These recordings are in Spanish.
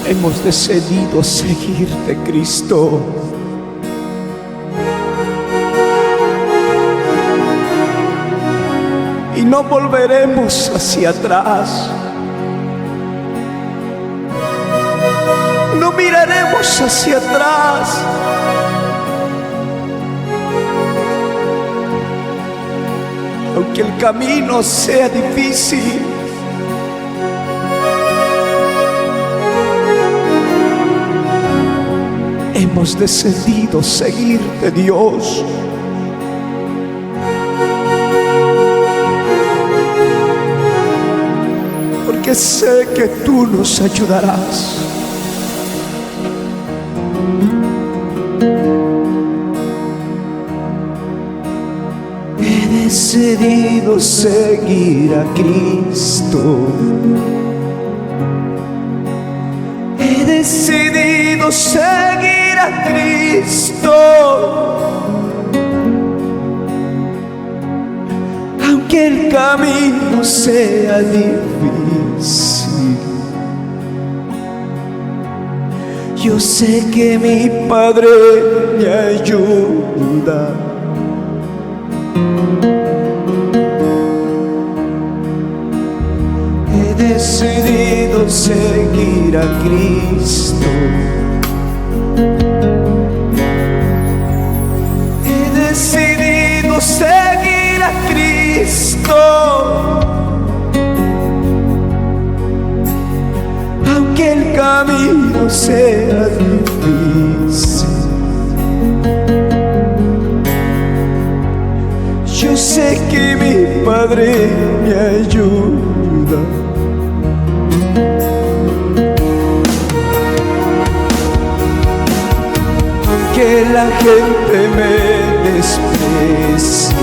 hemos decidido seguirte, Cristo. Y no volveremos hacia atrás. No miraremos hacia atrás. Aunque el camino sea difícil, hemos decidido seguirte, Dios. Porque sé que tú nos ayudarás. He decidido seguir a Cristo. He decidido seguir a Cristo. Aunque el camino sea difícil, yo sé que mi Padre me ayuda. He decidido seguir a Cristo. He decidido seguir a Cristo. Aunque el camino sea difícil, yo sé que mi Padre me ayuda. Aunque la gente me desprecie,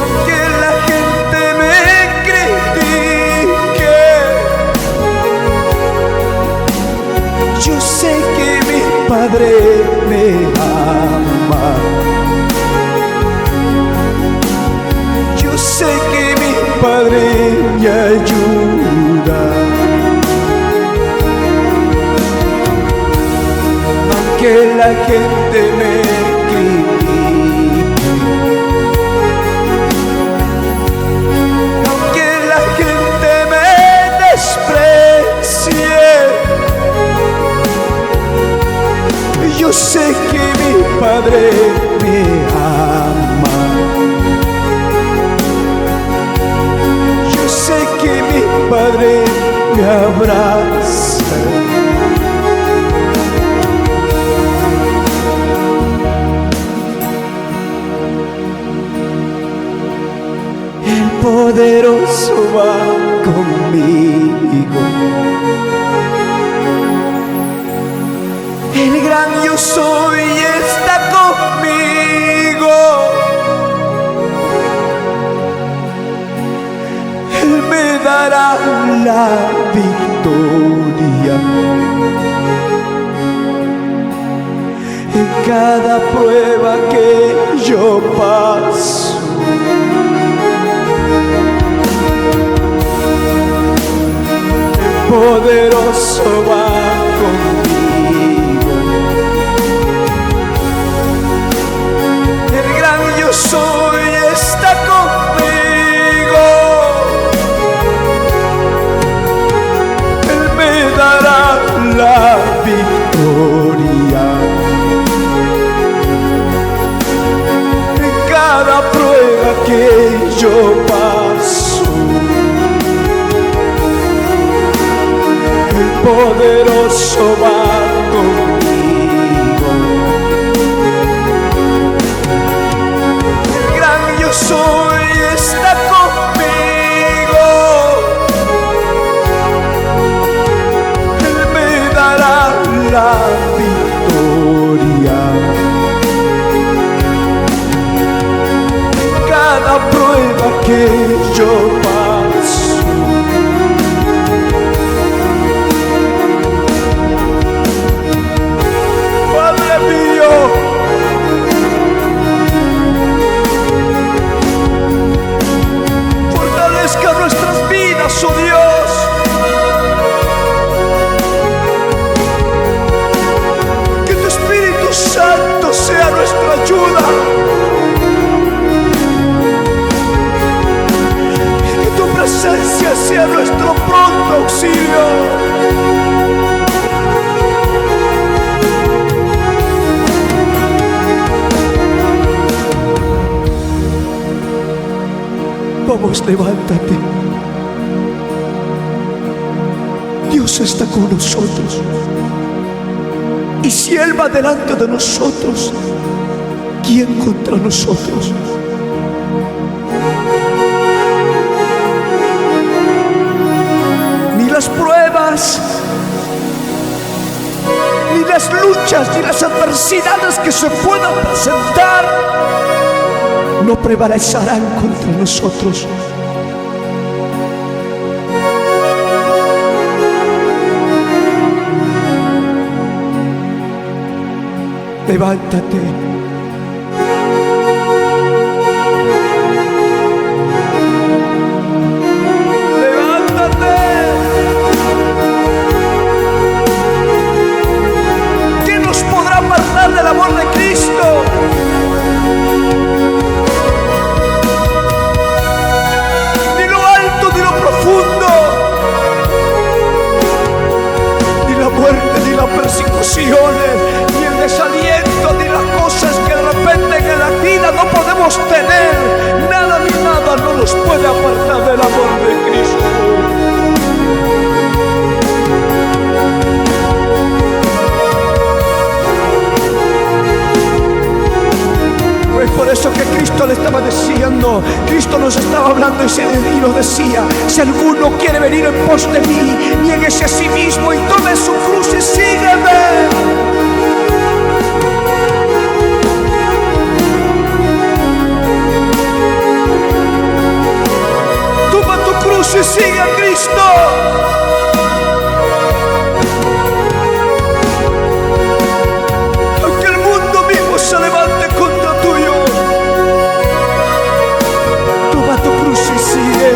aunque la gente me critique, yo sé que mi Padre me ama. Yo sé que mi Padre me ayuda. Aunque la gente me critique, aunque la gente me desprecie, yo sé que mi Padre me ama. Yo sé que mi Padre me abraza. El poderoso va conmigo. El gran yo soy está conmigo. Él me dará la victoria en cada prueba que yo paso. El poderoso va conmigo. El gran yo soy está conmigo. Él me dará la victoria en cada prueba que yo paso. El poderoso va conmigo. El sea nuestro pronto auxilio. Vamos, levántate. Dios está con nosotros. Y si Él va delante de nosotros, ¿quién contra nosotros? Ni las pruebas, ni las luchas, ni las adversidades que se puedan presentar no prevalecerán contra nosotros. Levántate. Levántate. ¿Quién nos podrá apartar del amor de Cristo? Ni lo alto, ni lo profundo, ni la muerte, ni las persecuciones, ni el desaliento, ni las cosas que de repente en la vida no podemos tener. Nada ni nada no nos puede apartar del amor de Cristo. Es por eso que Cristo le estaba diciendo, Cristo nos estaba hablando y nos decía: si alguno quiere venir en pos de mí, niéguese a sí mismo y tome su cruz y sígueme. Toma tu cruz y sigue a Cristo. Aunque el mundo mismo se levante contra tuyo, toma tu cruz y sigue.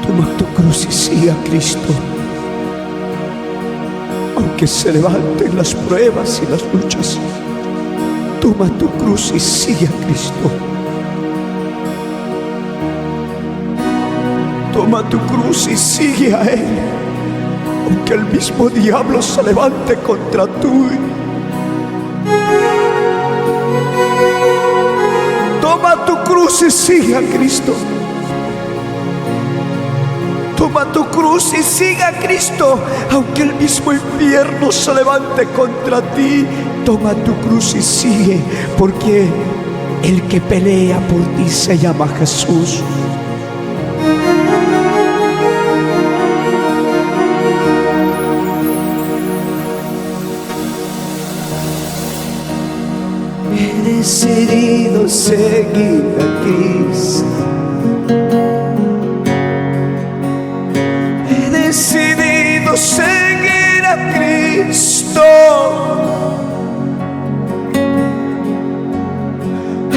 Toma tu cruz y sigue a Cristo. Aunque se levanten las pruebas y las luchas, toma tu cruz y sigue a Cristo. Toma tu cruz y sigue a Él. Aunque el mismo diablo se levante contra ti, toma tu cruz y sigue a Cristo. Toma tu cruz y siga a Cristo. Aunque el mismo infierno se levante contra ti, toma tu cruz y sigue, porque el que pelea por ti se llama Jesús. He decidido seguir a Cristo. He decidido seguir a Cristo.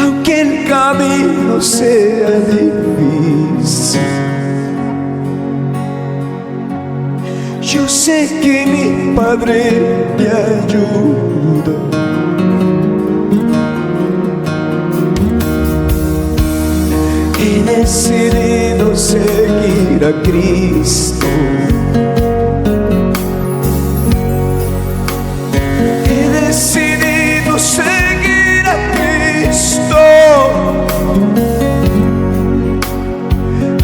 Aunque el camino sea difícil, yo sé que mi Padre me ayuda. He decidido seguir a Cristo. He decidido seguir a Cristo.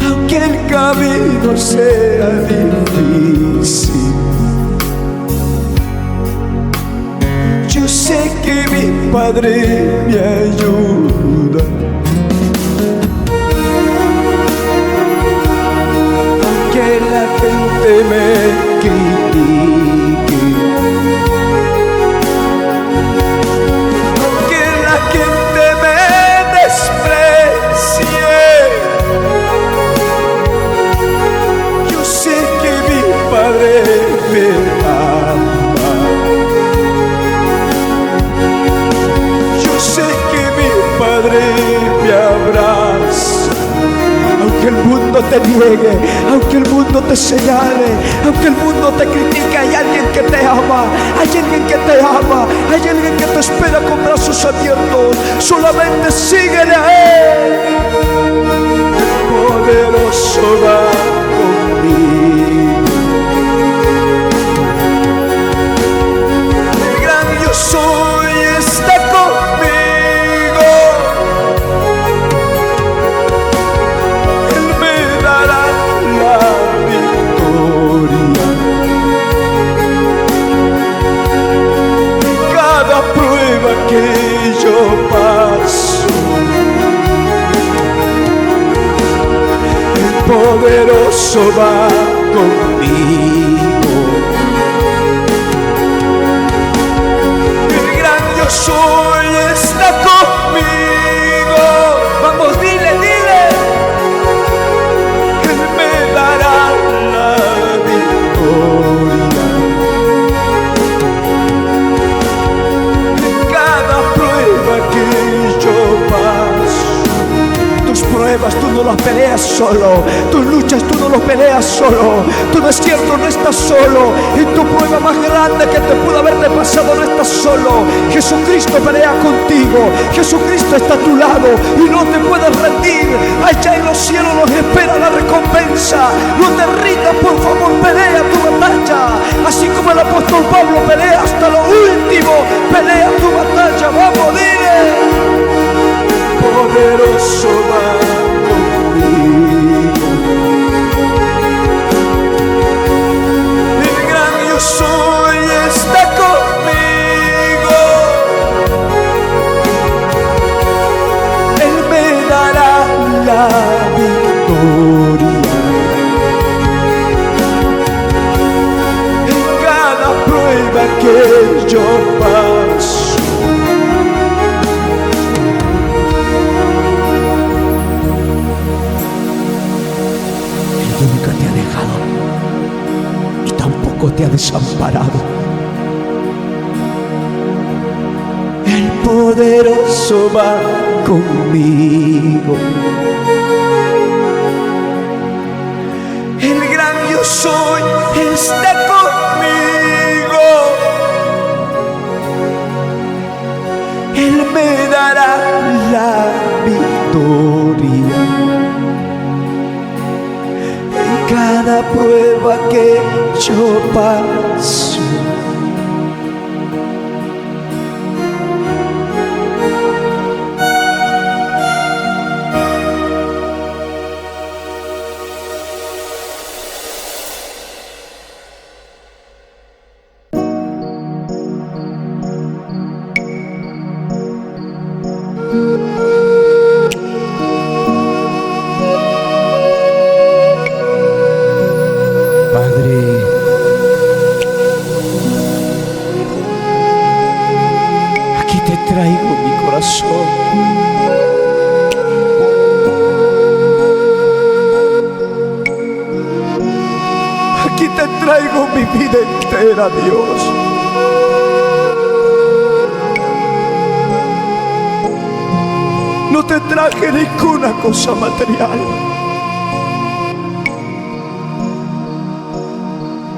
Aunque el camino sea difícil, yo sé que mi Padre me ayuda. Que la gente me critique, que la gente me desprecie, yo sé que mi Padre me ama. Yo sé que mundo te niegue, aunque el mundo te señale, aunque el mundo te critique, hay alguien que te ama, hay alguien que te ama, hay alguien que te espera con brazos abiertos. Solamente síguele a Él. Poderoso va conmigo. El gran yo soy está conmigo. Él me dará la victoria. Cada prueba que yo paso, poderoso va conmigo. El gran yo soy está conmigo. Vamos, dile, dile. Él me dará la victoria. En cada prueba que yo paso, tus pruebas tú no las peleas solo, tus luchas tú no las peleas solo, tu desierto no estás solo, en tu prueba más grande que te pudo haberte pasado no estás solo. Jesucristo pelea contigo, Jesucristo está a tu lado y no te puedes rendir. Allá en los cielos nos espera la recompensa. No te rindas, por favor, pelea tu batalla, así como el apóstol Pablo pelea hasta lo último. Pelea tu batalla, vamos, dile. Poderoso va conmigo. El gran yo soy está conmigo. Él me dará la victoria. En cada prueba que yo paso, nunca te ha dejado y tampoco te ha desamparado. El poderoso va conmigo. El gran yo soy está conmigo. Él me dará la victoria. Cada prueba que yo paso, traigo mi corazón. Aquí te traigo mi vida entera, Dios. No te traje ninguna cosa material,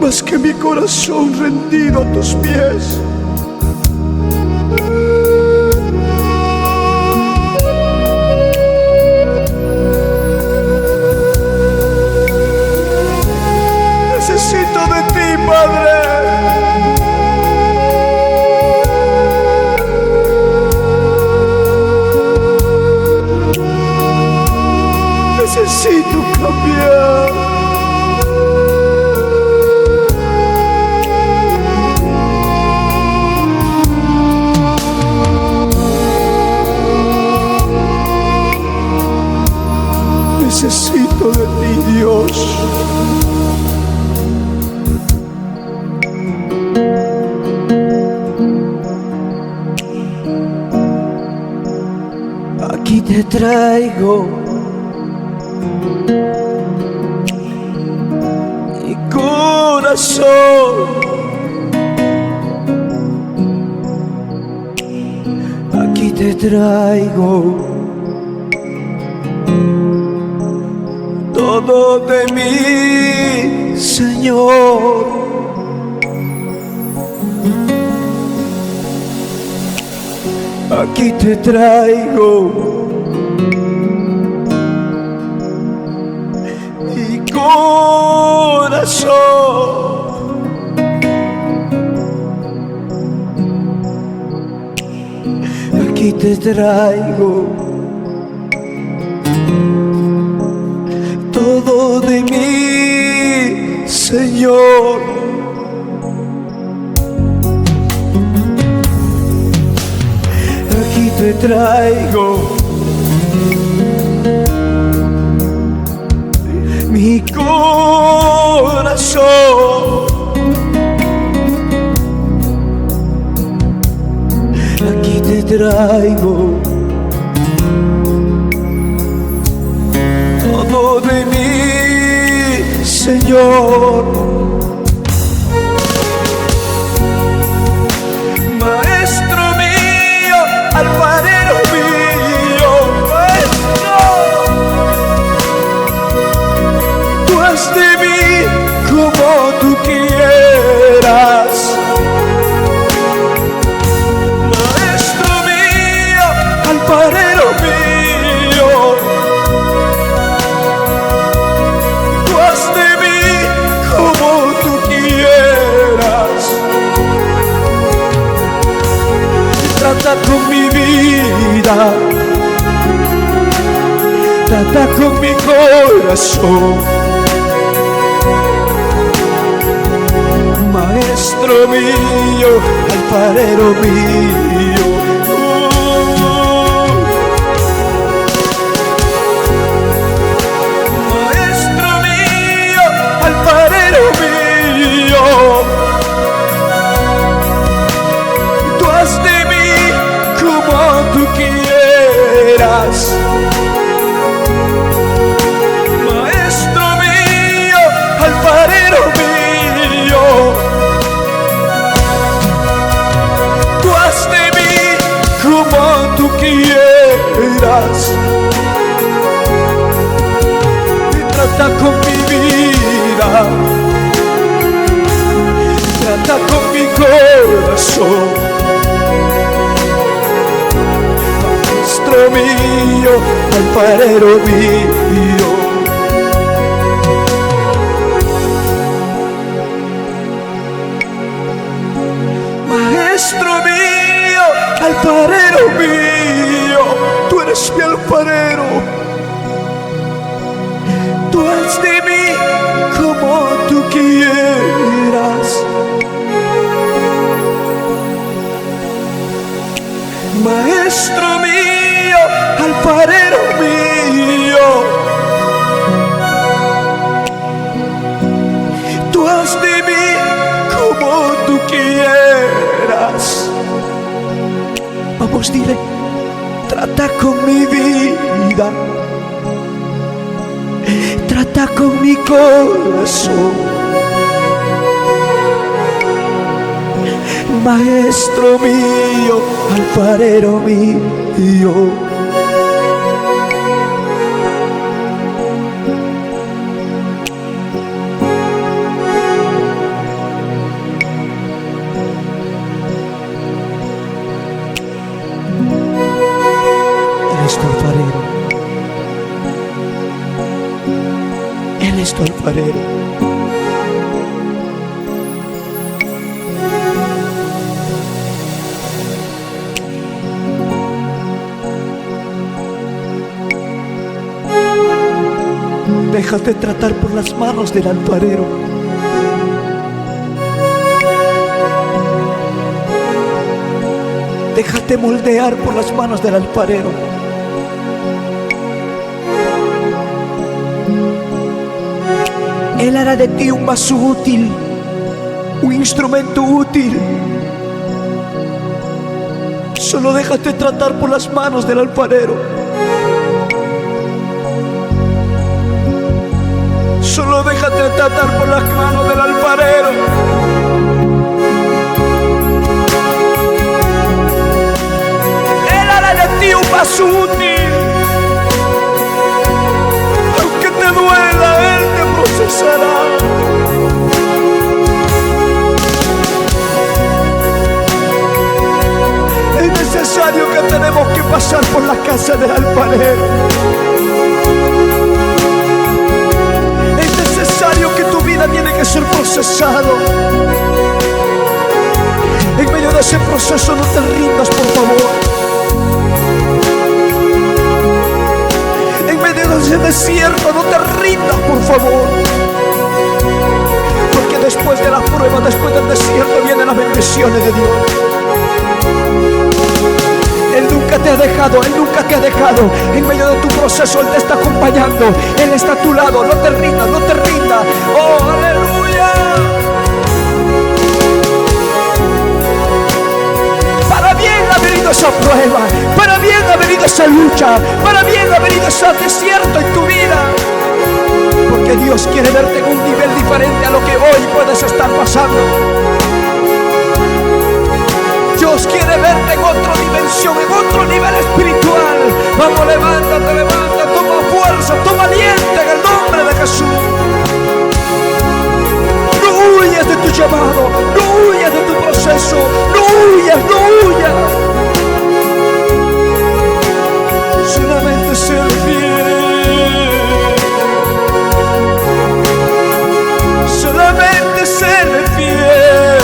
más que mi corazón rendido a tus pies. Necesito de ti, Padre. Necesito cambiar. Necesito de ti, Dios. Aquí te traigo mi corazón. Aquí te traigo todo todo de mí, Señor. Aquí te traigo mi corazón. Aquí te traigo todo de mí, Señor. Aquí te traigo mi corazón. Aquí te traigo todo de mí, Señor. Maestro mío, alfarero mío, maestro, tú haz de mí como tú quieras. Alfarero mío, tú haz de mí como tú quieras. Trata con mi vida, trata con mi corazón. Maestro mío, alfarero mío, alfarero mío, tú haz de mí como tú quieras. Maestro mío, alfarero mío, tú haz de mí como tú quieras. Trata con mi vida, trata con mi corazón. Maestro mío, alfarero mío, maestro mío, alfarero mío, tú eres mi alfarero. Tú haz de mí como tú quieras. Maestro mío, alfarero mío, tú haz de mí como tú quieras. Vamos, dile, trata con mi vida, trata con mi corazón. Maestro mío, alfarero mío, Él es tu alfarero, Él es tu alfarero. Déjate tratar por las manos del alfarero. Déjate moldear por las manos del alfarero. Él hará de ti un vaso útil, un instrumento útil. Solo déjate tratar por las manos del alfarero. Solo déjate tratar por las manos del alfarero. Él hará de ti un vaso útil. Aunque te duela, ese desierto, no te rindas, por favor. Porque después de la prueba, después del desierto, vienen las bendiciones de Dios. Él nunca te ha dejado, Él nunca te ha dejado. En medio de tu proceso Él te está acompañando, Él está a tu lado. No te rindas, no te rindas. Oh, aleluya. Para bien ha venido esa prueba, para bien ha venido esa lucha, para bien ha venido ese desierto en tu vida. Porque Dios quiere verte en un nivel diferente a lo que hoy puedes estar pasando. Dios quiere verte en otra dimensión, en otro nivel espiritual. Vamos, levántate, levanta, toma fuerza, toma aliento en el nombre de Jesús. No huyas de tu llamado, no huyas de tu proceso, no huyas, no huyas. Solamente ser fiel, solamente ser fiel.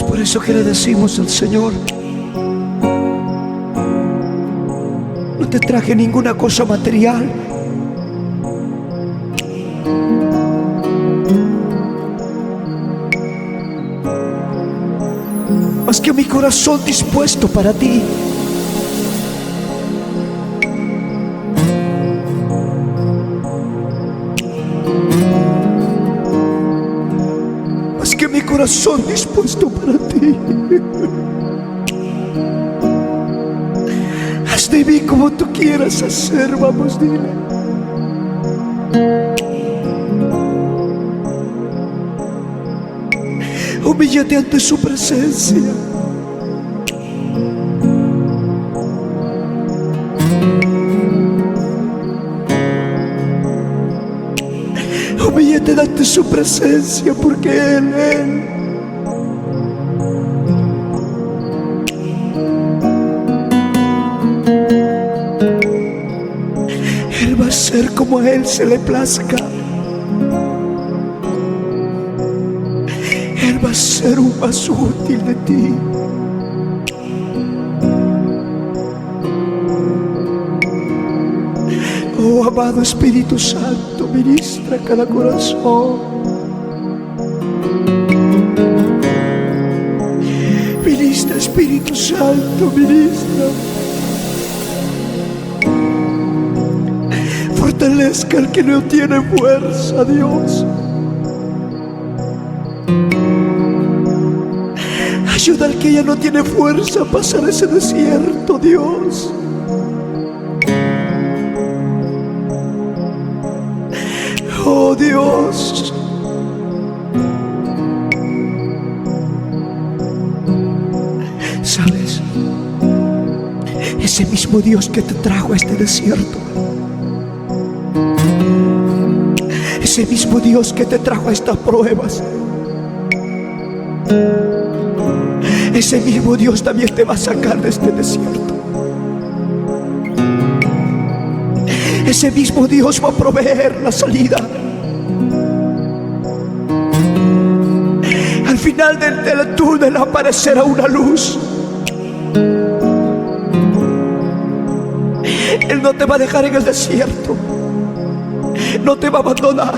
Por eso que le decimos al Señor: no te traje ninguna cosa material, más que mi corazón dispuesto para ti. Más que mi corazón dispuesto para ti. Haz de mí como tú quieras hacer, vamos, dile. Humíllate ante su presencia. Humíllate ante su presencia, porque Él va a ser como a Él se le plazca. Él va a ser un vaso útil de ti. Oh, amado Espíritu Santo, ministra cada corazón. Ministra, Espíritu Santo, ministra. Fortalezca al que no tiene fuerza, Dios. Ayuda al que ya no tiene fuerza a pasar ese desierto, Dios. Oh, Dios. ¿Sabes? Ese mismo Dios que te trajo a este desierto, ese mismo Dios que te trajo a estas pruebas, ese mismo Dios también te va a sacar de este desierto. Ese mismo Dios va a proveer la salida. Al final del túnel aparecerá una luz. Él no te va a dejar en el desierto, no te va a abandonar.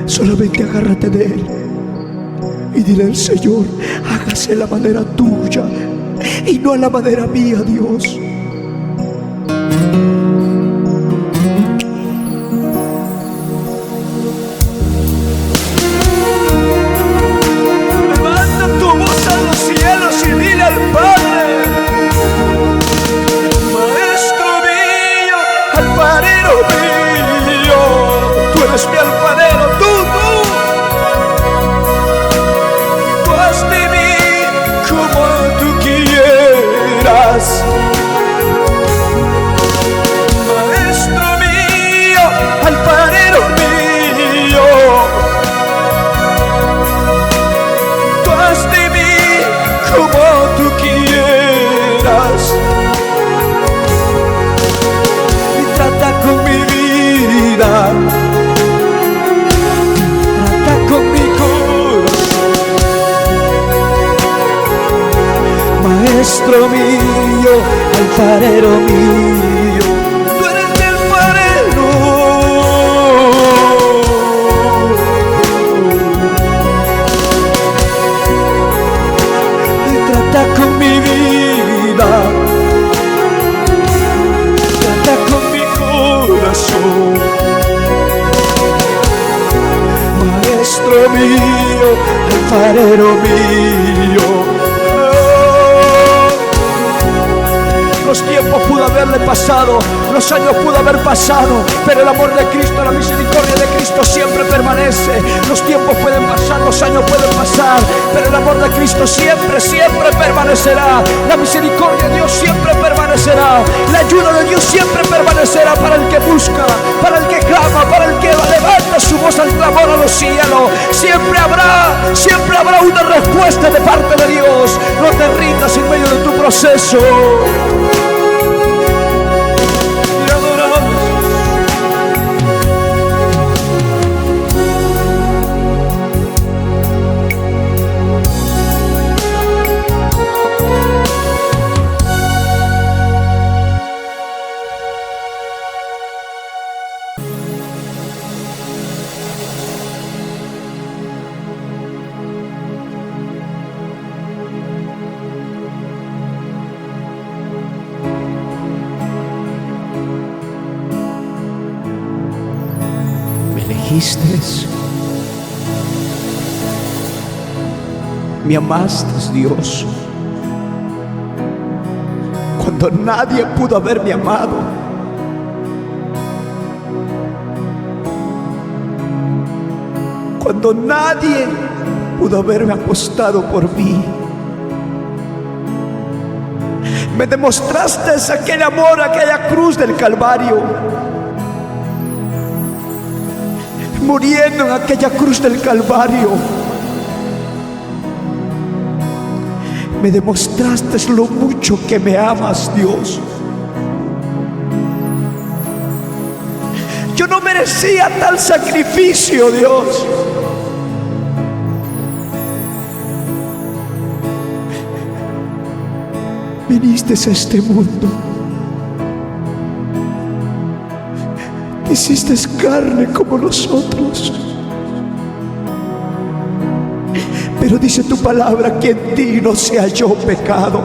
Solamente agárrate de Él y dile al Señor: hágase la manera tuya y no a la manera mía, Dios. Levanta tu voz a los cielos y dile al Padre: Maestro mío, alfarero mío, tú eres mi alfarero, tú. Haz de mí como tú quieras. alfarero mío, tú eres mi alfarero. Y trata con mi vida, trata con mi corazón, maestro mío, alfarero mío. Los tiempos pudo haberle pasado, los años pudo haber pasado, pero el amor de Cristo, la misericordia de Cristo siempre permanece. Los tiempos pueden pasar, los años pueden pasar, pero el amor de Cristo siempre, siempre permanecerá. La misericordia de Dios siempre permanecerá. La ayuda de Dios siempre permanecerá para el que busca, para el que clama, para el que levanta su voz al clamor a los cielos. Siempre habrá una respuesta de parte de Dios. No te rindas en medio de tu proceso. Me amaste, Dios, cuando nadie pudo haberme amado. Cuando nadie pudo haberme apostado por mí. Me demostraste aquel amor, aquella cruz del Calvario. Muriendo en aquella cruz del Calvario, me demostraste lo mucho que me amas, Dios. Yo no merecía tal sacrificio, Dios. Viniste a este mundo, te hiciste carne como nosotros. Pero dice tu palabra que en ti no se halló pecado.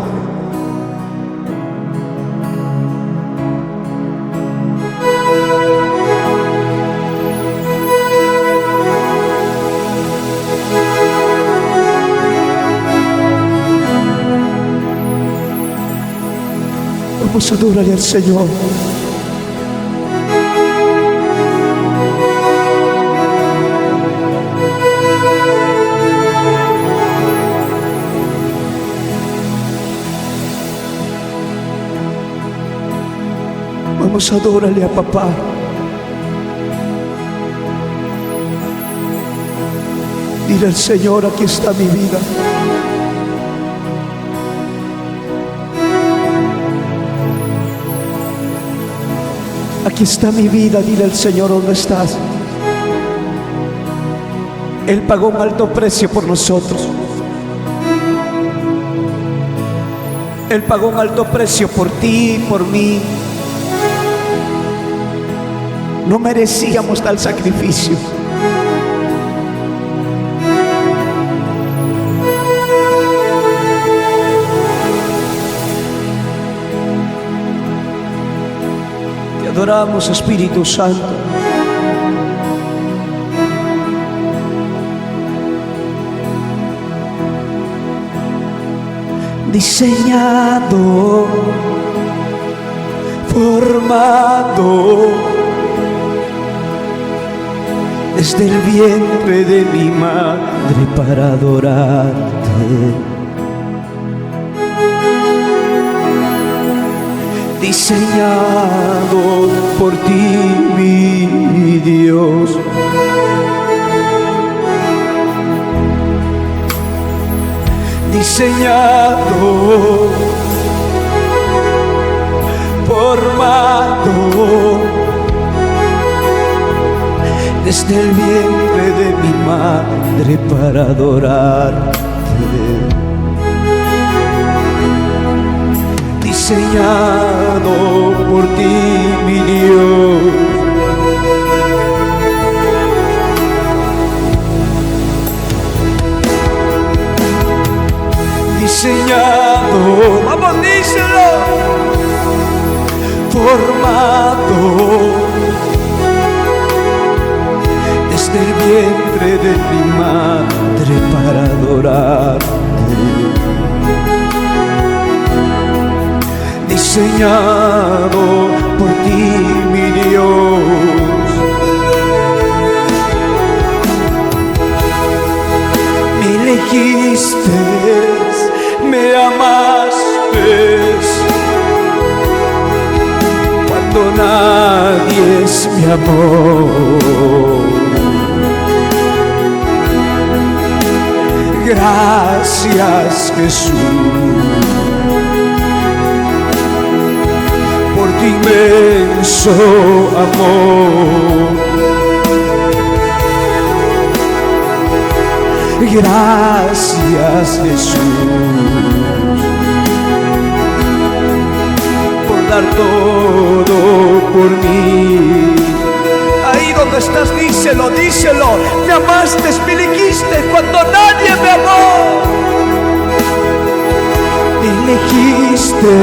Vamos a adorarle al Señor. Vamos a adorarle a papá. Dile al Señor: aquí está mi vida. Aquí está mi vida. Dile al Señor: ¿dónde estás? Él pagó un alto precio por nosotros. Él pagó un alto precio por ti, por mí. No merecíamos tal sacrificio. Te adoramos, Espíritu Santo. Diseñado, formado desde el vientre de mi madre para adorarte. Diseñado por ti, mi Dios. Diseñado, formado desde el vientre de mi madre para adorarte. diseñado por ti, mi Dios. Diseñado, vamos, díselo, formado desde el vientre de mi madre para adorarte. Diseñado por ti, mi Dios. Me elegiste, me amaste cuando nadie me amó. Gracias, Jesús, por tu inmenso amor. Gracias, Jesús, por dar todo por mí. Ahí donde estás, díselo, díselo. Me amaste, me elegiste cuando nadie me amó. Me elegiste,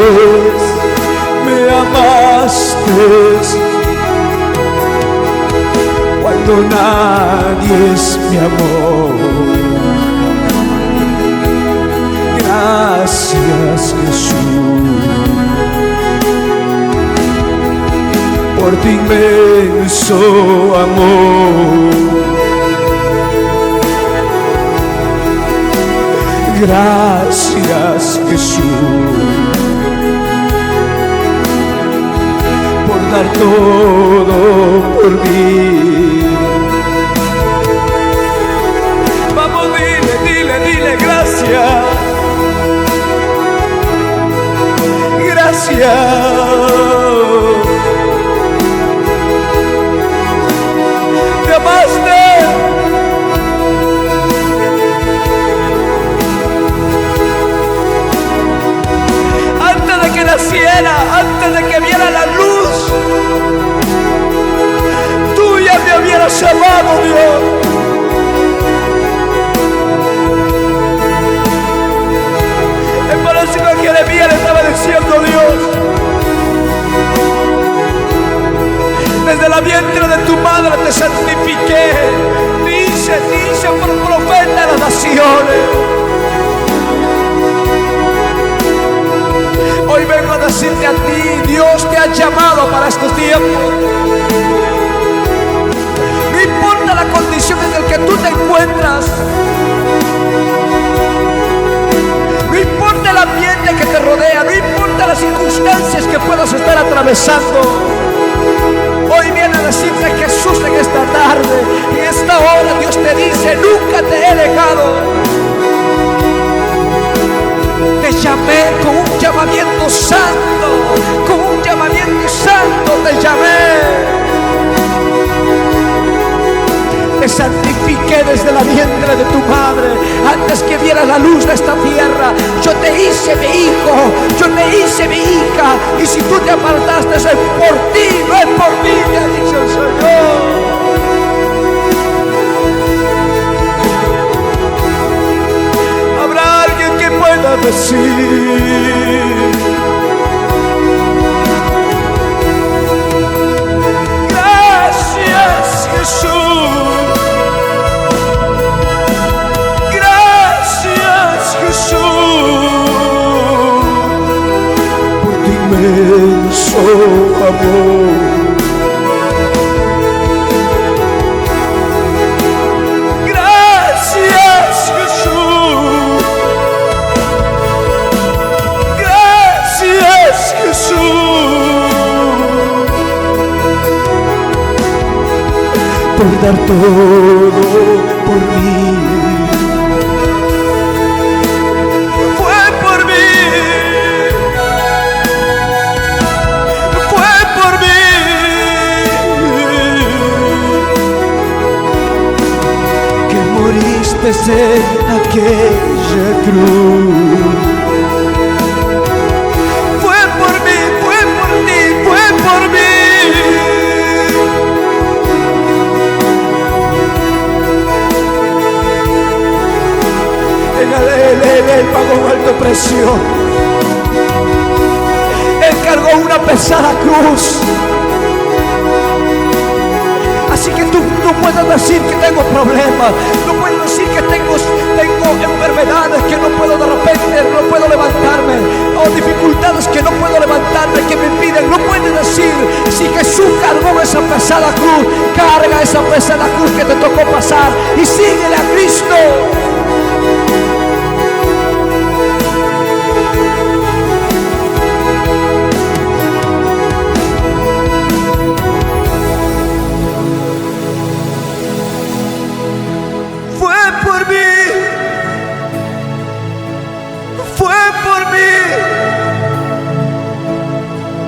me amaste cuando nadie me amó. Gracias, Jesús, por tu inmenso amor. Gracias, Jesús, por dar todo por mí. Vamos, dile, dile, dile, gracias. Gracias. Me amaste. Antes de que naciera, antes de que viera la luz, tú ya me hubieras amado, Dios. Es por eso que Jeremías le estaba diciendo, Dios, desde la vientre de tu madre te santifiqué. Dice por profeta de las naciones. Hoy vengo a decirte a ti, Dios te ha llamado para estos tiempos. No importa la condición en la que tú te encuentras, no importa el ambiente que te rodea, no importa las circunstancias que puedas estar atravesando. Hoy viene a decirte Jesús en esta tarde, en esta hora. Dios te dice: nunca te he dejado. Te llamé con un llamamiento santo, con un llamamiento santo te llamé. Te santifiqué desde la vientre de tu madre, antes que vieras la luz de esta tierra. Yo te hice mi hijo, yo te hice mi hija. Y si tú te apartaste, es por ti, no es por mí, te ha dicho el Señor. Habrá alguien que pueda decir: gracias, Jesús. Por tu inmenso amor. Gracias, Jesús. Gracias, Jesús, por dar todo por mí. Desde aquella cruz fue precio. Él cargó una pesada cruz. Así que tú no puedes decir que tengo problemas, no puedes decir que tengo enfermedades, que no puedo de repente, no puedo levantarme, o dificultades que no puedo levantarme, que me impiden. No puedes decir, si Jesús cargó esa pesada cruz, carga esa pesada cruz que te tocó pasar y síguele a Cristo.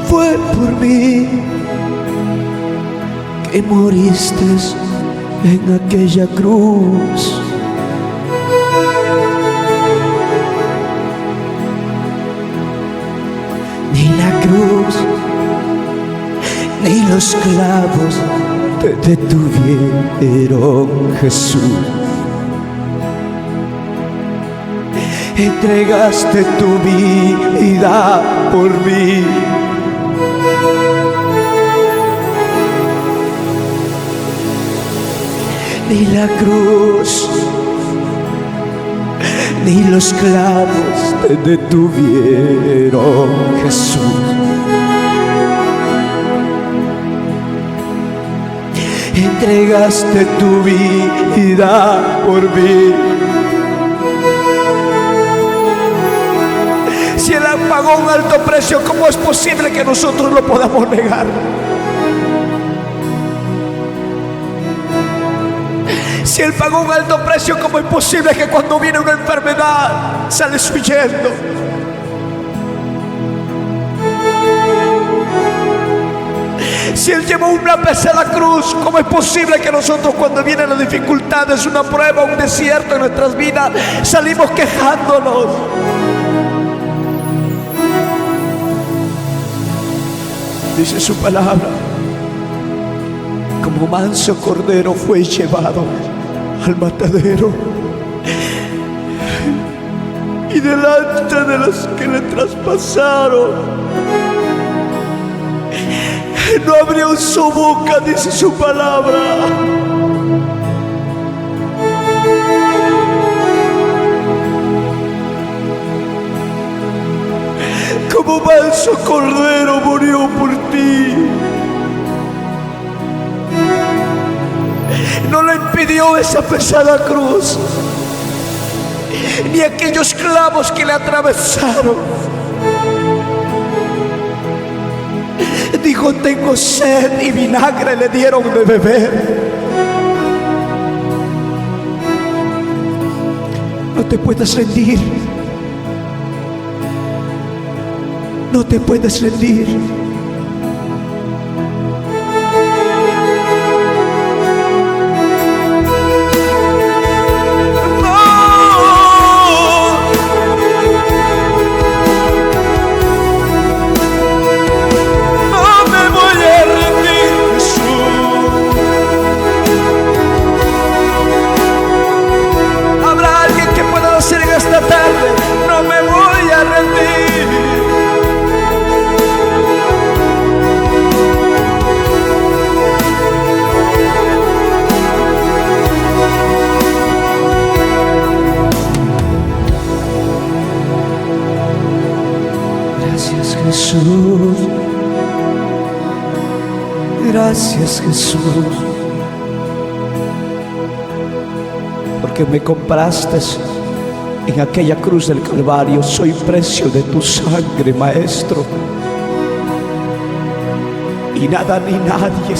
Fue por mí que moriste en aquella cruz. Ni la cruz, ni los clavos te detuvieron, Jesús. Entregaste tu vida por mí. Ni la cruz, ni los clavos te detuvieron, Jesús. Entregaste tu vida por mí. Si Él pagó un alto precio, ¿cómo es posible que nosotros lo podamos negar? Si Él pagó un alto precio, ¿cómo es posible que cuando viene una enfermedad sales huyendo? Si Él llevó una pesada cruz, ¿cómo es posible que nosotros cuando vienen las dificultades, una prueba, un desierto en nuestras vidas, salimos quejándonos? Dice su palabra, como manso cordero fue llevado al matadero, y delante de los que le traspasaron, no abrió su boca, dice su palabra. Como manso cordero murió por ti. No le impidió esa pesada cruz, ni aquellos clavos que le atravesaron. Dijo, tengo sed, y vinagre le dieron de beber. No te puedes rendir. No te puedes rendir. Jesús, gracias Jesús, porque me compraste en aquella cruz del Calvario. Soy precio de tu sangre, Maestro, y nada ni nadie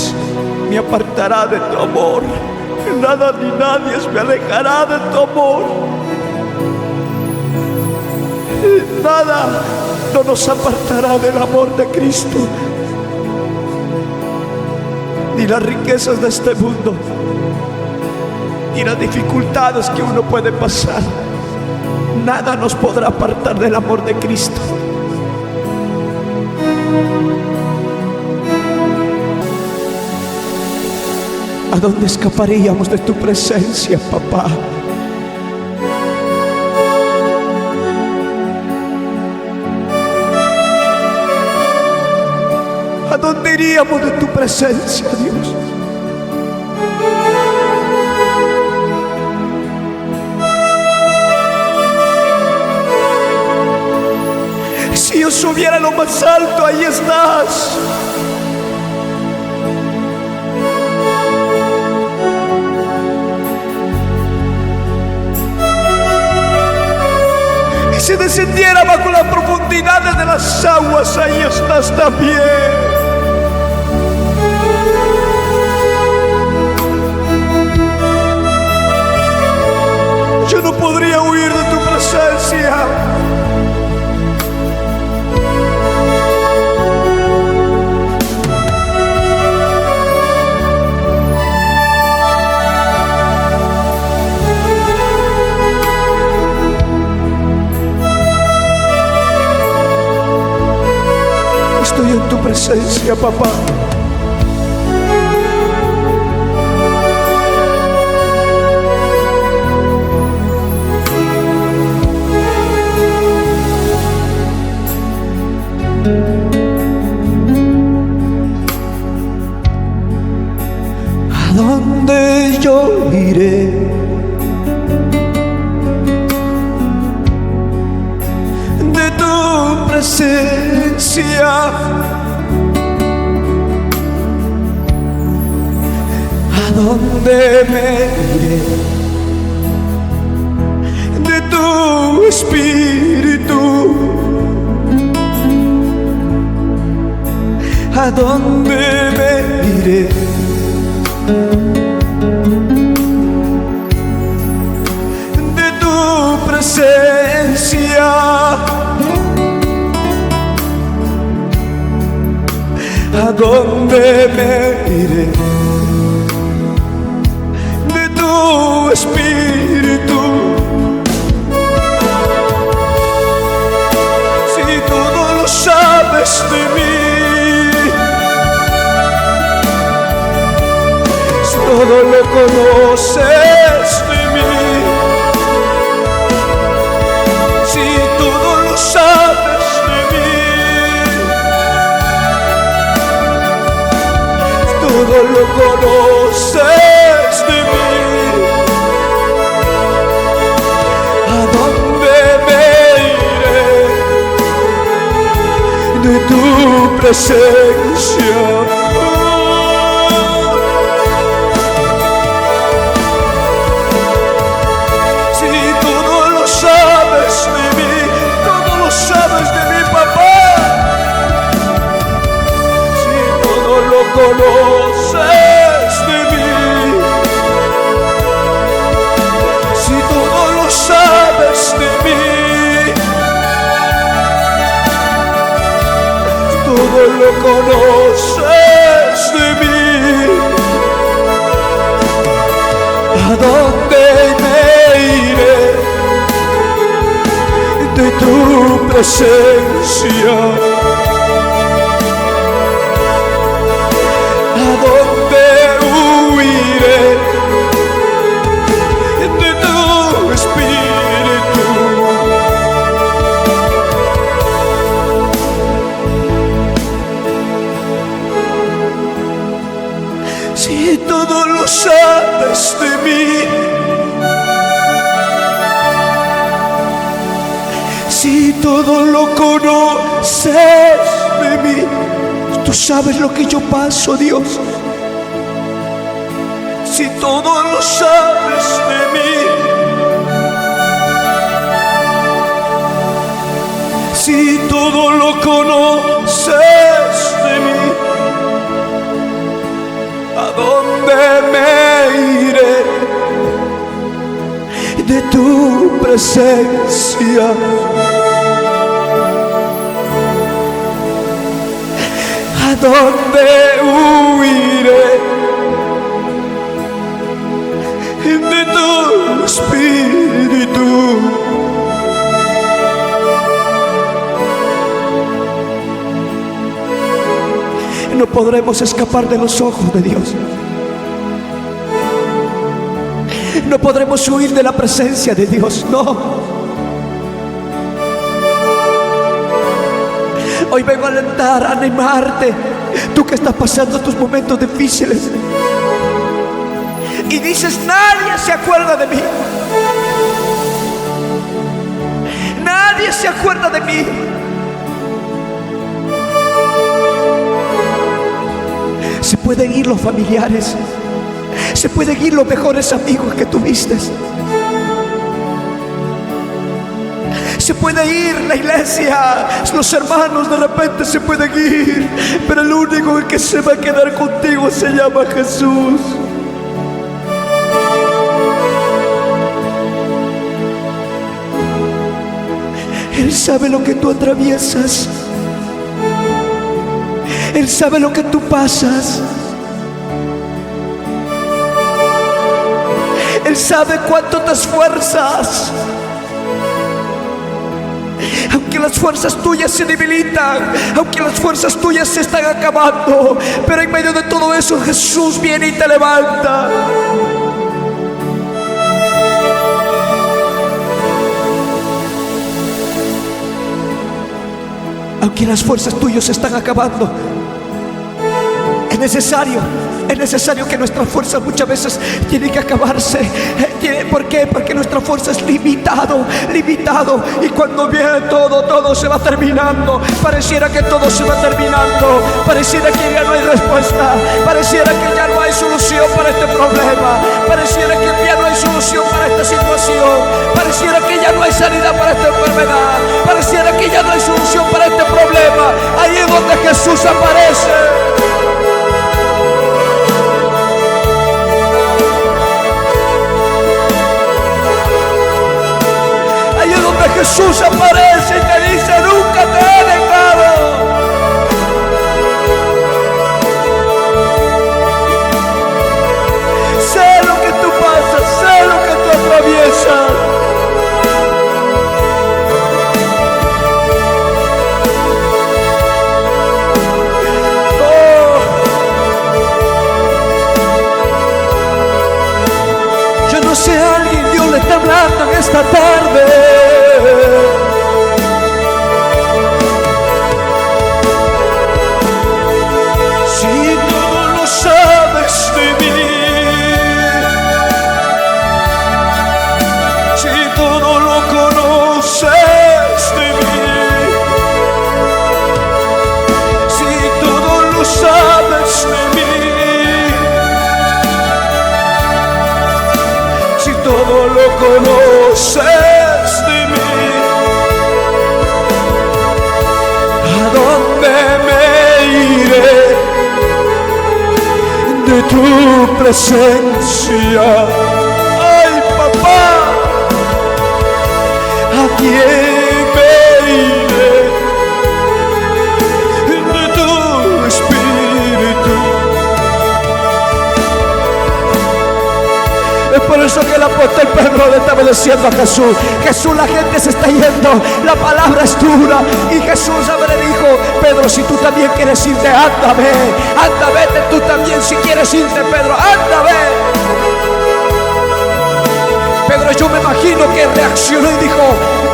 me apartará de tu amor. Nada ni nadie me alejará de tu amor. Nada no nos apartará del amor de Cristo, ni las riquezas de este mundo, ni las dificultades que uno puede pasar. Nada nos podrá apartar del amor de Cristo. ¿A dónde escaparíamos de tu presencia, papá? ¿A dónde iríamos de tu presencia, Dios? Si yo subiera a lo más alto, ahí estás. Y si descendiera bajo las profundidades de las aguas, ahí estás también. Yo no podría huir de tu presencia. Estoy en tu presencia, papá. ¿A dónde yo iré? De tu presencia. ¿A dónde me iré? De tu espíritu. ¿A dónde me iré? De tu presencia. ¿A dónde me iré? De tu espíritu. Si todo lo sabes de mí, si todo lo conoces de mí, si todo lo sabes de mí, todo lo conoces de mí, ¿a dónde me iré de tu presencia? Si todo lo sabes de mí, todo lo sabes de mi papá, si todo lo conoces de mí, si todo lo sabes de mí, todo lo conoces de mí, ¿a dónde me iré de tu presencia? ¿A dónde huiré de tu espíritu? Si todo lo sabes de mí, si todo lo conoces de mí, tú sabes lo que yo paso, Dios. Si todo lo sabes de mí, si todo lo conoces de mí, ¿a dónde me iré de tu presencia? ¿A dónde huiré de tu espíritu? No podremos escapar de los ojos de Dios. No podremos huir de la presencia de Dios, no. Hoy vengo a alentar, a animarte tú que estás pasando tus momentos difíciles y dices: nadie se acuerda de mí, nadie se acuerda de mí. Se pueden ir los familiares, se pueden ir los mejores amigos que tuviste, se puede ir la iglesia, los hermanos de repente se pueden ir, pero el único que se va a quedar contigo se llama Jesús. Él sabe lo que tú atraviesas, Él sabe lo que tú pasas, Él sabe cuánto te esfuerzas. Aunque las fuerzas tuyas se debilitan, aunque las fuerzas tuyas se están acabando, pero en medio de todo eso Jesús viene y te levanta. Aunque las fuerzas tuyas se están acabando, es necesario que nuestra fuerza muchas veces tiene que acabarse. ¿Por qué? Porque nuestra fuerza es limitado. Y cuando viene todo se va terminando. Pareciera que todo se va terminando. Pareciera que ya no hay respuesta. Pareciera que ya no hay solución para este problema. Pareciera que ya no hay solución para esta situación. Pareciera que ya no hay salida para esta enfermedad. Pareciera que ya no hay solución para este problema. Ahí es donde Jesús aparece. Jesús aparece y te dice: nunca te he dejado. Sé lo que tú pasas, sé lo que tú atraviesas. Yo no sé, a alguien Dios le está hablando en esta tarde. Si todo lo sabes de mí, si todo lo conoces de mí, si todo lo sabes de mí, si todo lo conoces de mí, ¿a dónde me iré de tu presencia? Ay, papá, ¿a quién me iré de tu espíritu? Es por eso que el apóstol Pedro le estaba diciendo a Jesús: Jesús, la gente se está yendo, la palabra es dura. Y Jesús le dijo: Pedro, si tú también quieres irte, anda, vete tú también. Si quieres irte, Pedro, anda, ve. Pedro, yo me imagino que reaccionó y dijo: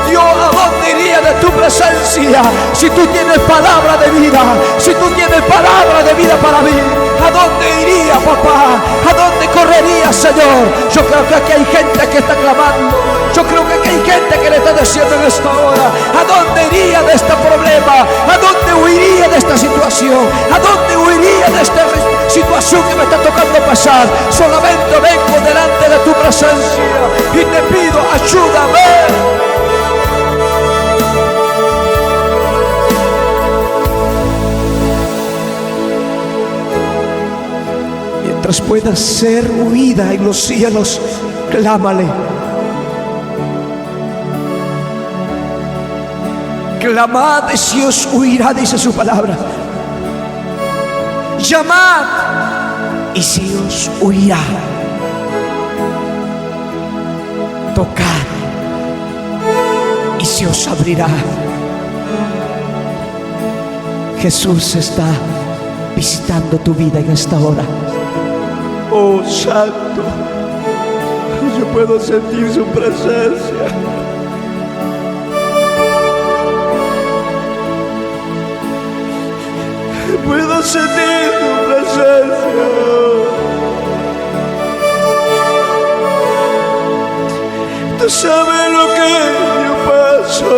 Dios, ¿a dónde iría de tu presencia? Si tú tienes palabra de vida, si tú tienes palabra de vida para mí, ¿a dónde iría, papá? ¿A dónde correría, Señor? Yo creo que aquí hay gente que está clamando. Yo creo que aquí hay gente que le está diciendo en esta hora: ¿a dónde iría de este problema? ¿A dónde huiría de esta situación? ¿A dónde huiría de esta situación que me está tocando pasar? Solamente vengo delante de tu presencia y te pido: ayúdame. Mientras pueda ser oída en los cielos, clámale. Clamad y se os oirá, dice su palabra. Llamad y se os oirá. Tocad y se os abrirá. Jesús está visitando tu vida en esta hora. Oh, Santo, yo puedo sentir su presencia. Puedo sentir tu presencia. Tú sabes lo que yo paso.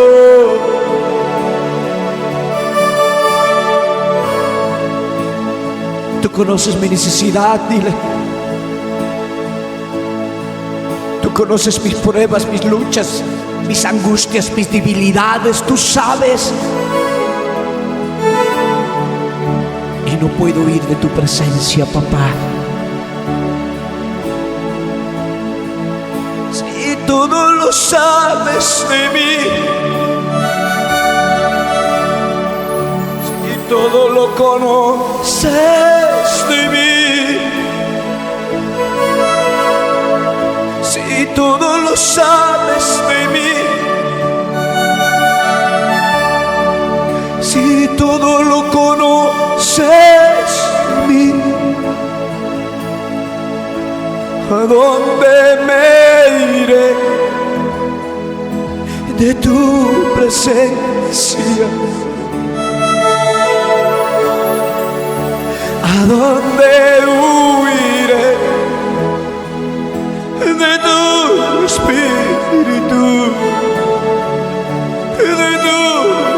Tú conoces mi necesidad, dile. Tú conoces mis pruebas, mis luchas, mis angustias, mis debilidades. Tú sabes. Y no puedo huir de tu presencia, papá. Si todo lo sabes de mí, si todo lo conoces de mí, si todo lo sabes de mí, si todo lo conoces de mí, ¿a dónde me iré de tu presencia? ¿A dónde huiré de tu espíritu? De tu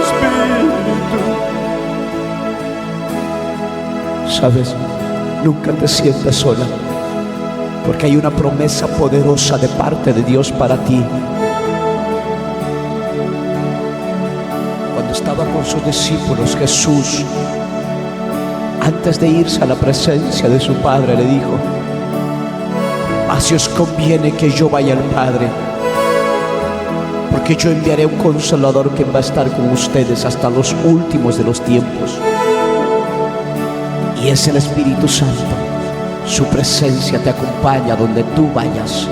espíritu. Sabes, nunca te sientas sola, porque hay una promesa poderosa de parte de Dios para ti. Cuando estaba con sus discípulos, Jesús, antes de irse a la presencia de su Padre, le dijo: mas si os conviene que yo vaya al Padre, porque yo enviaré un Consolador que va a estar con ustedes hasta los últimos de los tiempos, y es el Espíritu Santo. Su presencia te acompaña donde tú vayas.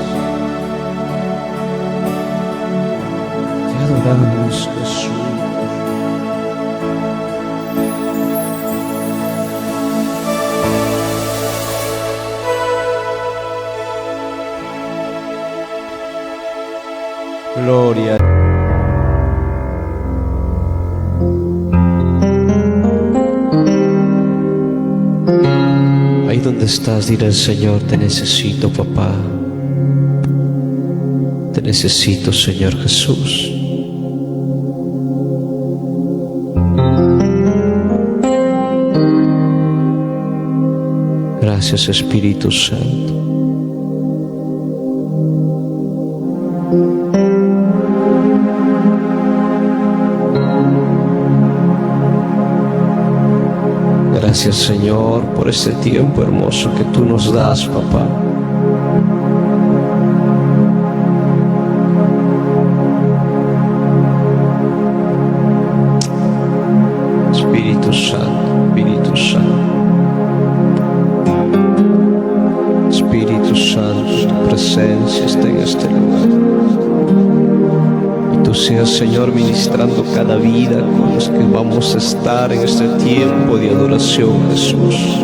Te adoramos, Jesús. Gloria. Ahí donde estás, dile al Señor: te necesito, papá. Te necesito, Señor Jesús. Gracias, Espíritu Santo. Gracias, Señor, por este tiempo hermoso que tú nos das, papá. Espíritu Santo, Espíritu Santo. Espíritu Santo, tu presencia está en este lugar. Y tú seas, Señor, ministrando cada vida con los que vamos a estar en este tiempo de adoración, Jesús.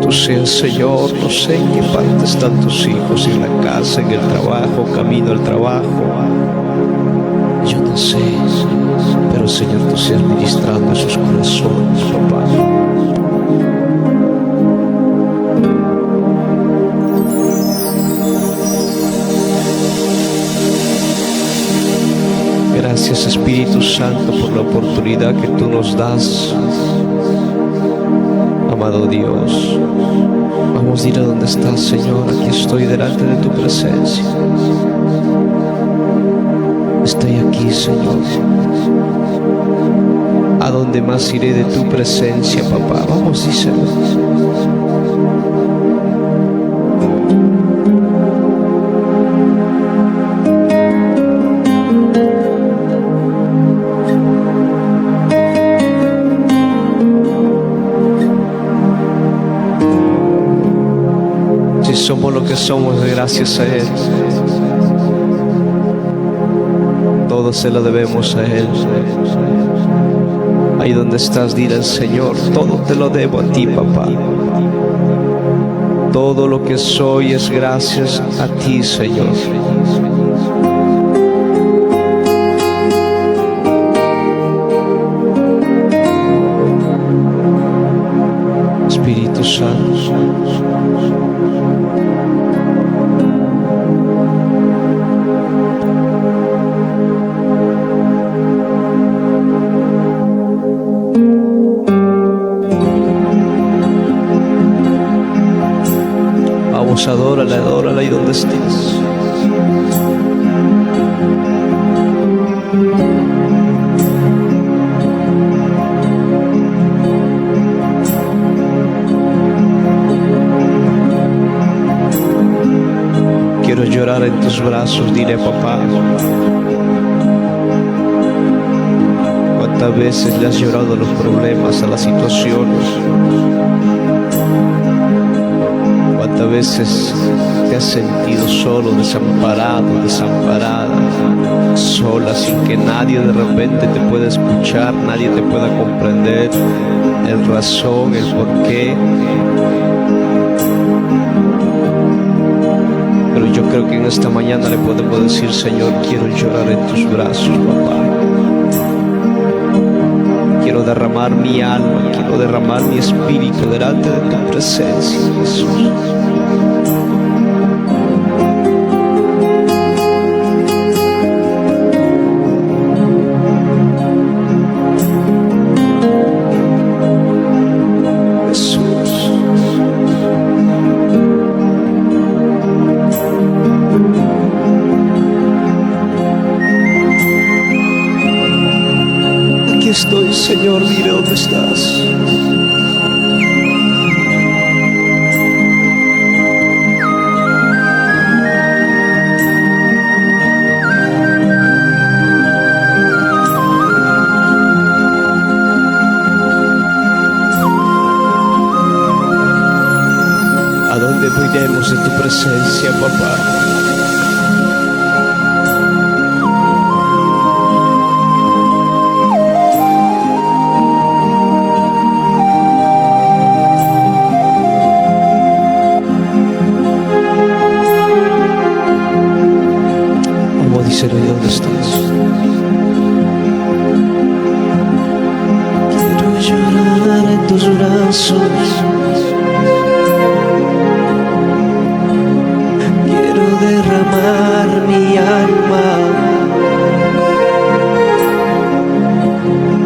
Tú seas, Señor, no sé en qué parte están tus hijos, en la casa, en el trabajo, camino al trabajo. Yo no sé, pero Señor, tú seas ministrando a sus corazones, papá. Gracias, Espíritu Santo, por la oportunidad que tú nos das. Amado Dios, vamos a ir a donde estás, Señor. Aquí estoy delante de tu presencia. Estoy aquí, Señor. ¿A dónde más iré de tu presencia, papá? Vamos, díselo. Si somos lo que somos, gracias a Él. Todo se lo debemos a Él. Ahí donde estás, dile al Señor: todo te lo debo a ti, papá. Todo lo que soy es gracias a ti, Señor. Vamos, adórale, adórale ahí donde estés. Quiero llorar en tus brazos, dile papá. ¿Cuántas veces le has llorado a los problemas, a las situaciones? ¿Cuántas veces te has sentido solo, desamparado, desamparada, sola, sin que nadie de repente te pueda escuchar, nadie te pueda comprender el razón, el porqué? Pero yo creo que en esta mañana le podemos decir: Señor, quiero llorar en tus brazos, papá. Quiero derramar mi alma, quiero derramar mi espíritu delante de tu presencia, Jesús. Estoy, Señor, dile dónde estás. ¿A dónde iremos de tu presencia, papá? Díselo, ¿y dónde estás? Quiero llorar en tus brazos. Quiero derramar mi alma.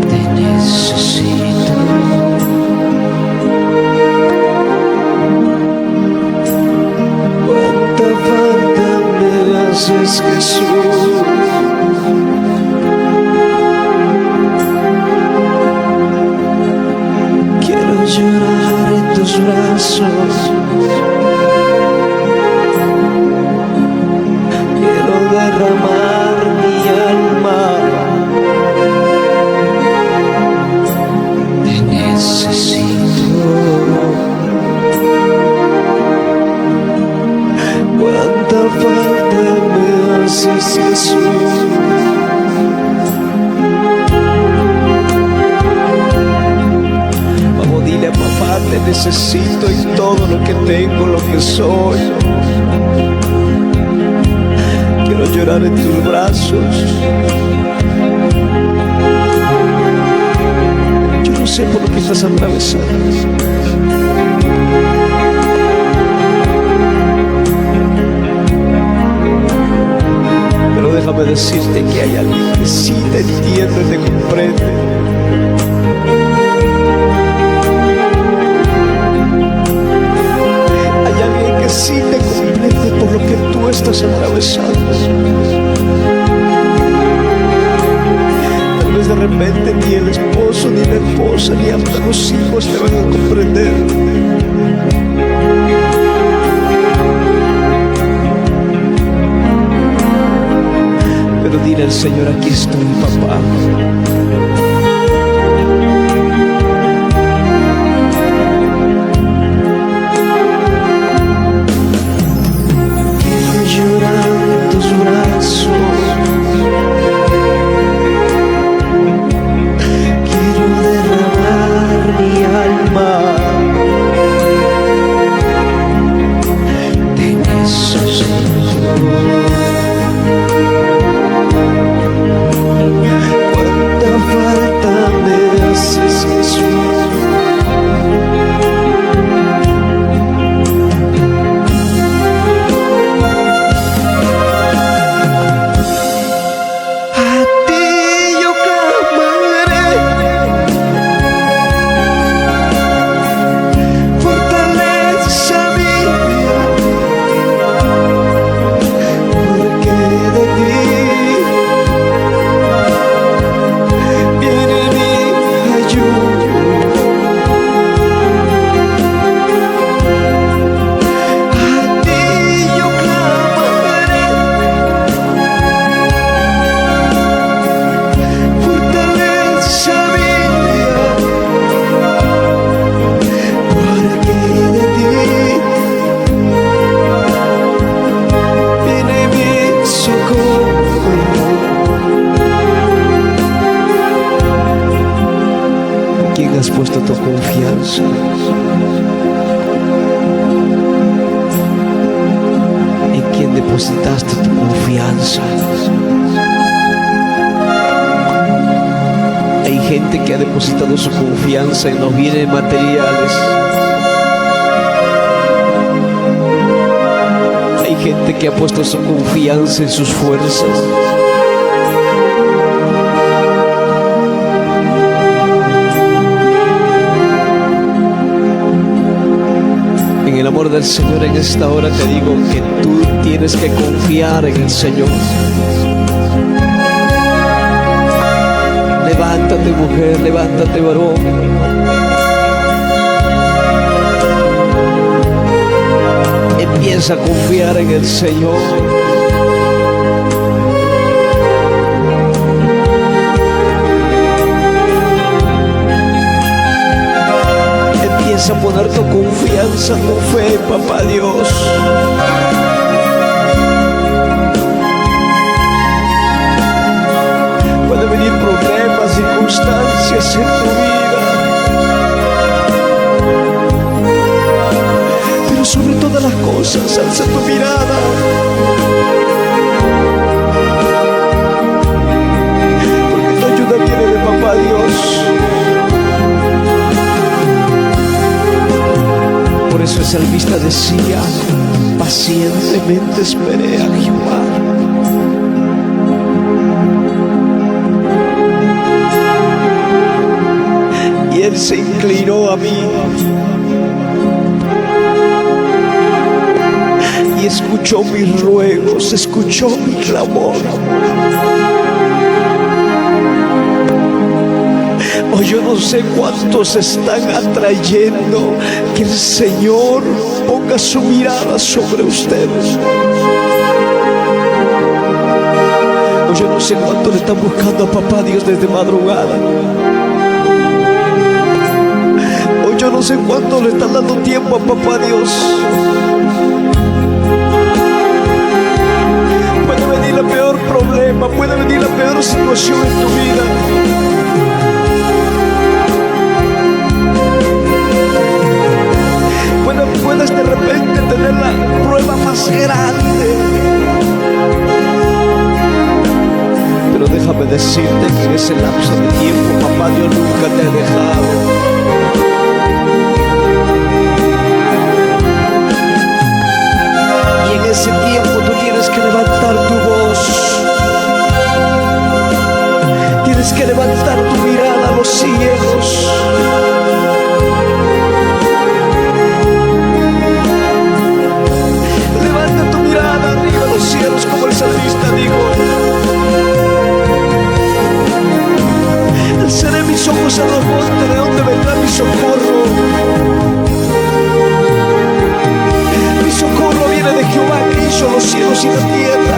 Te necesito. Cuánta falta me haces, Jesús. Llorar en tus brazos. Quiero derramar mi alma. Te necesito. Cuánta falta me haces, Jesús. Dile, papá, te necesito en todo lo que tengo, lo que soy. Quiero llorar en tus brazos. Yo no sé por lo que estás atravesando, pero déjame decirte que hay alguien que sí te entiende y te comprende. Que sí te comprende por lo que tú estás atravesando. Tal vez de repente ni el esposo, ni la esposa, ni hasta los hijos te van a comprender. Pero dile al Señor: aquí estoy, papá. Cuánta puesto tu confianza? ¿En quién depositaste tu confianza? Hay gente que ha depositado su confianza en los bienes materiales. Hay gente que ha puesto su confianza en sus fuerzas. En el amor del Señor, en esta hora te digo que tú tienes que confiar en el Señor. Levántate, mujer, levántate, varón. Empieza a confiar en el Señor. Empieza a poner tu confianza, tu fe, papá Dios. Puede venir problemas, circunstancias en tu vida, pero sobre todas las cosas, alza tu mirada. Porque tu ayuda viene de papá Dios. Por eso el salmista decía: pacientemente esperé a Jehová. Y Él se inclinó a mí y escuchó mis ruegos, escuchó mi clamor. Oh, yo no sé cuántos están atrayendo que el Señor ponga su mirada sobre ustedes. Oh, yo no sé cuántos le están buscando a papá Dios desde madrugada. Oh, yo no sé cuántos le están dando tiempo a papá Dios. Puede venir el peor problema, puede venir la peor situación en tu vida. Puedes de repente tener la prueba más grande, pero déjame decirte que en ese lapso de tiempo papá Dios nunca te ha dejado. Y en ese tiempo tú tienes que levantar tu voz, tienes que levantar tu mirada a los cielos. Cielos, como el salmista dijo: alzaré mis ojos a los montes, ¿de dónde vendrá mi socorro? Mi socorro viene de Jehová, que hizo los cielos y la tierra.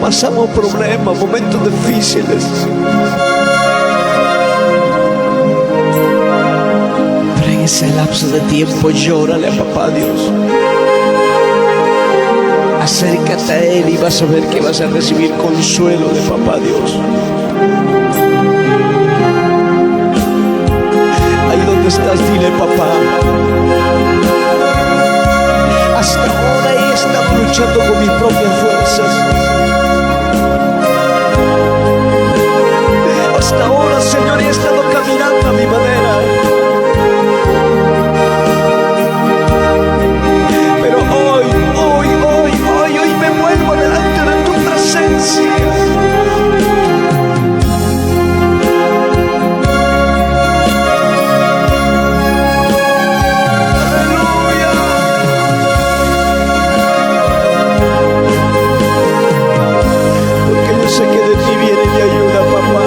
pasamos problemas, momentos difíciles. Pero en ese lapso de tiempo llórale a papá Dios. Acércate a Él y vas a ver que vas a recibir consuelo de papá Dios. Ahí donde estás, dile: papá, hasta ahora he estado luchando con mis propias fuerzas. Hasta ahora, Señor, he estado caminando a mi manera. Pero hoy me vuelvo delante de tu presencia. Sé que de ti viene mi ayuda, papá.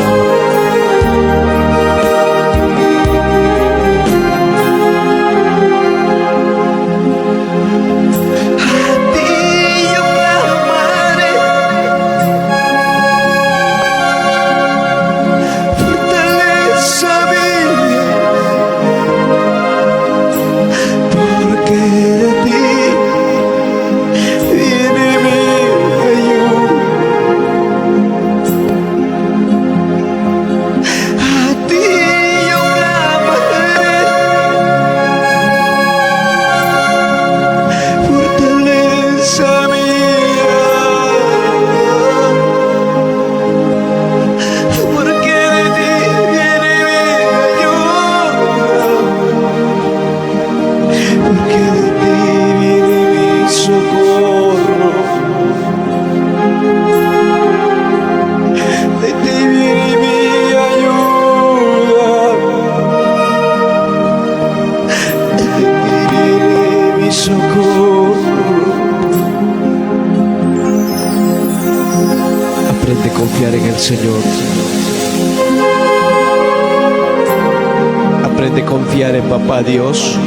A ti yo clamaré, fortaleza mía, porque de ti viene mi ayuda. Aprende a confiar en el Señor. Aprende a confiar en papá Dios.